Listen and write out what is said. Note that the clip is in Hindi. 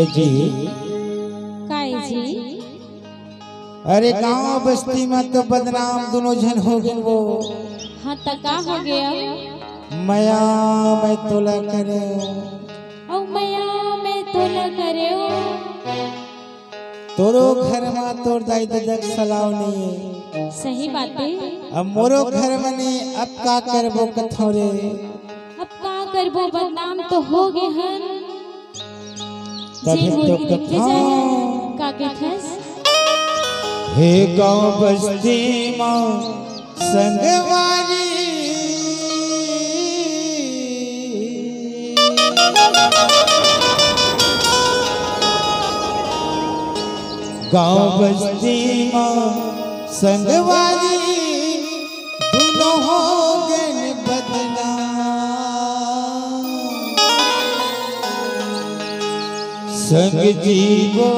ए जी, काय जी? अरे गांव बस्ती में तो बदनाम दोनों जन हो गए वो। हाँ तो का हो गया? मया मैं तोला करे औ मया मैं तो न करे हो। तोरो घर में तोर दाई ददक सलाव नहीं है। सही बात है। अब मोरो घर में नहीं, अब का करबो कथोरे। अब का करबो, बदनाम तो हो गए हैं। तभी जी तो मुर्गी देखे कथा जाए का के थस। हे गांव बस्ती में संगवारी गांव बस्ती में संगवारी दोनों हो गए बदनाम। संग जीवो